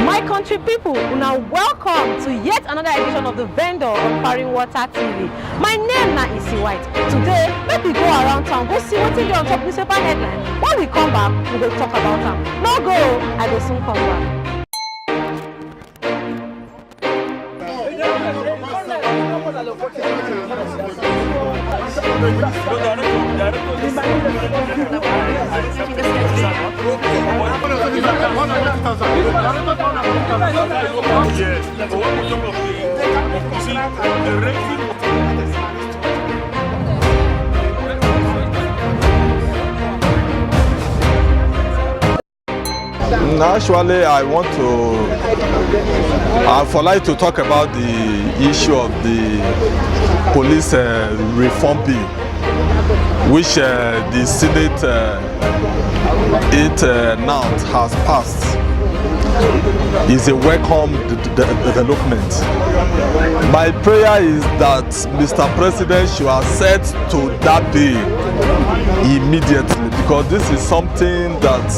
My country people, now welcome to yet another edition of The Vendor on Parin Water TV. My name na Isi White. Today, let me go around town, go see what's on top newspaper headline. When we come back, we will talk about them. No go, I will soon come back. Actually, I want for like to talk about the issue of the police reform bill, which the Senate now has passed. Is a welcome development. My prayer is that Mr. President should accept to that bill immediately, because this is something that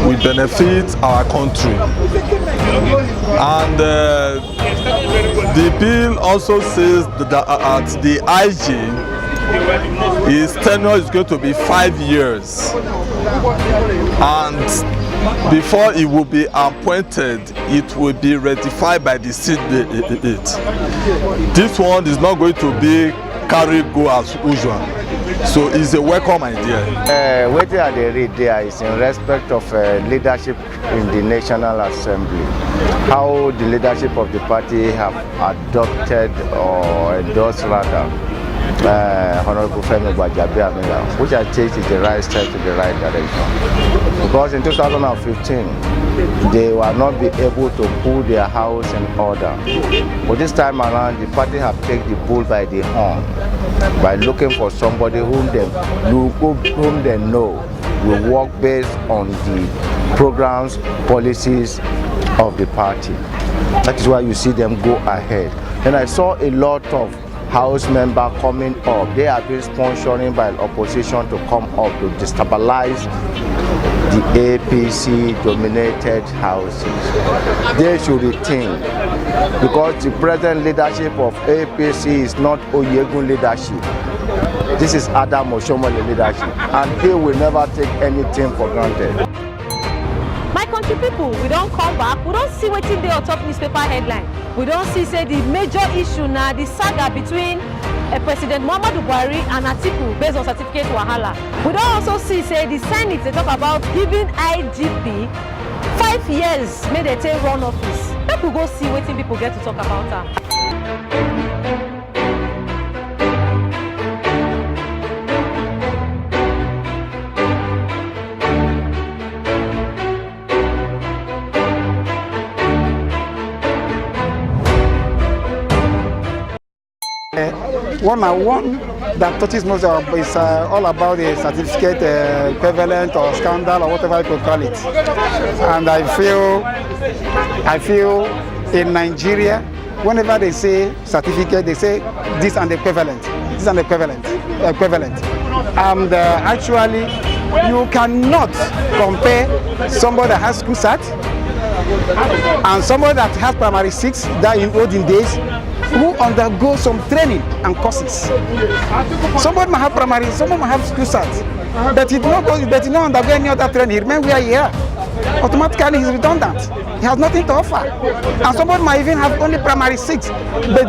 will benefit our country. And the bill also says that the IG, his tenure is going to be 5 years, and before it will be appointed, it will be ratified by the Senate. This one is not going to be carry go as usual. So it's a welcome idea. What they read there is in respect of leadership in the National Assembly. How the leadership of the party have adopted or endorsed rather Honorable Femi Gbajabiamila, which I think is the right step to the right direction. Because in 2015, they will not be able to pull their house in order. But this time around, the party have taken the bull by the horn by looking for somebody whom they know will work based on the programs, policies of the party. That is why you see them go ahead. And I saw a lot of House member coming up. They have been sponsoring by opposition to come up to destabilize the APC dominated houses. They should rethink, because the present leadership of APC is not Oyegun leadership. This is Adam Oshomole leadership, and he will never take anything for granted. My country people, we don't come back, we don't see what's in the top newspaper headline. We don't see say the major issue now, the saga between President Muhammadu Buhari and Atiku based on certificate wahala. We don't also see say the Senate, they talk about giving IGP 5 years may they take run office. Let we go see what people get to talk about that. One that touches most of is all about the certificate equivalent or scandal or whatever you could call it. And I feel in Nigeria, whenever they say certificate, they say this and equivalent, this and equivalent. And actually, you cannot compare somebody that has school cert and somebody that has primary 6 that in olden days who undergo some training and courses. Somebody might have primary, someone might have school cert, but he not undergo any other training. He remains where he is. Automatically he's redundant. He has nothing to offer. And somebody might even have only primary 6, but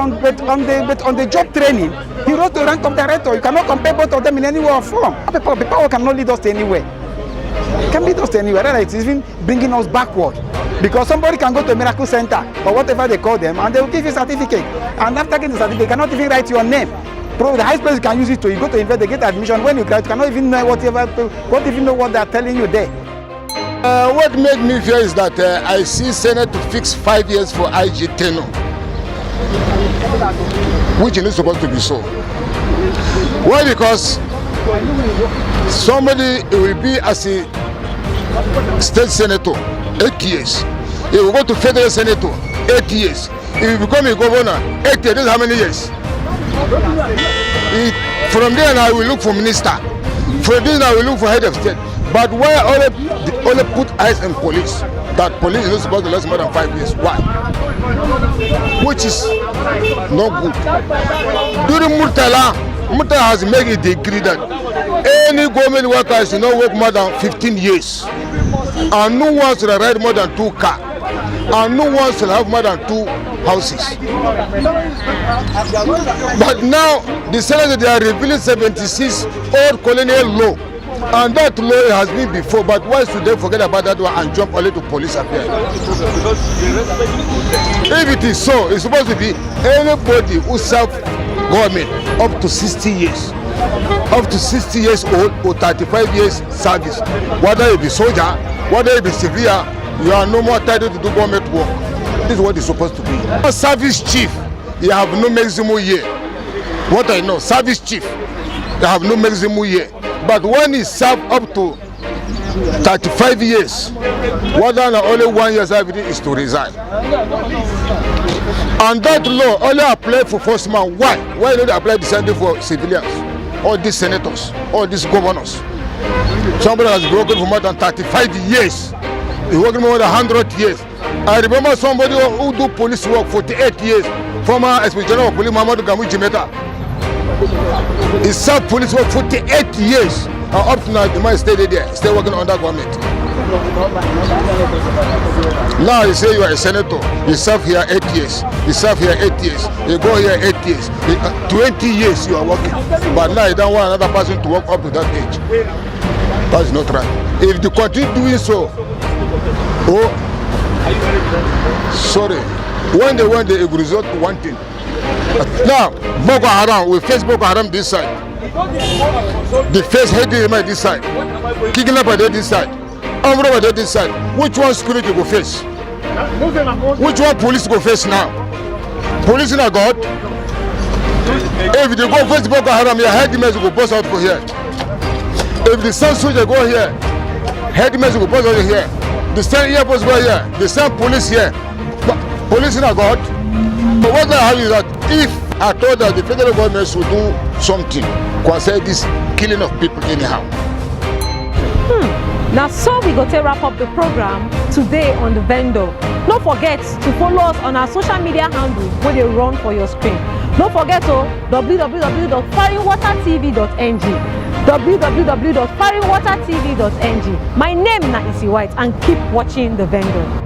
on the job training, he rose to rank of director. You cannot compare both of them in any way or form. People cannot lead us to anywhere. Can lead us to anywhere. Rather, it's even bringing us backward. Because somebody can go to a miracle center or whatever they call them, and they will give you a certificate. And after getting the certificate, they cannot even write your name. Probably the highest place you can use it to, you go to invest, they get admission. When you graduate, you cannot even know what they are telling you there. What made me fear is that I see Senate to fix 5 years for IG tenure, which is not supposed to be so. Why? Because somebody will be as a state senator 8 years. He will go to federal senator 8 years. He will become a governor 8 years. This is how many years? From there I will look for minister. From there I will look for head of state. But why only put eyes on police? That police is not supposed to last more than 5 years. Why? Which is not good. During Murtala has made a decree that any government worker should not work more than 15 years. And no one should ride more than 2 cars. And no one should have more than 2 houses. But now the Senate, they are revealing 76 old colonial law. And that law has been before, but why should they forget about that one and jump only to police affairs? If it is so, it's supposed to be anybody who serves government up to 60 years. Up to 60 years old or 35 years service. Whether you be soldier, whether you be civilian, you are no more entitled to do government work. This is what it's supposed to be. A service chief, you have no maximum year. What I know, service chief, you have no maximum year. But when he serve up to 35 years, whether only 1 year service is to resign. And that law only apply for first man. Why? Why don't they apply the same thing for civilians? All these senators, all these governors. Somebody has been working for more than 35 years. He's working more than 100 years. I remember somebody who do police work 48 years. Former Inspector General of Police Mamadou Gamou Jimeta. He served police work 48 years. And up to now, the man stayed there, still working under government. Now you say you are a senator, you serve here 8 years, you serve here 8 years, you go here 8 years, 20 years you are working. But now you don't want another person to work up to that age. That's not right. If they continue doing so, sorry, when they want, they will result to one thing. Now, Boko Haram, we face Boko Haram this side. The face Haiti this side. Kidnapper this side. Armed robber this side. Which one security go face? Which one police go face now? Police in a God? If they go face Boko Haram, your head image will bust out for here. If the sun soldier go here, head image will bust out here. The same air force go here. The same police here. Police in a God? But what I have is that if I thought that the federal government should do something concerning this killing of people anyhow. Now so we go to wrap up the program today on The Vendor. Don't forget to follow us on our social media handle where they run for your screen. Don't forget to www.farinwatertv.ng www.farinwatertv.ng. My name is Isi White and keep watching The Vendor.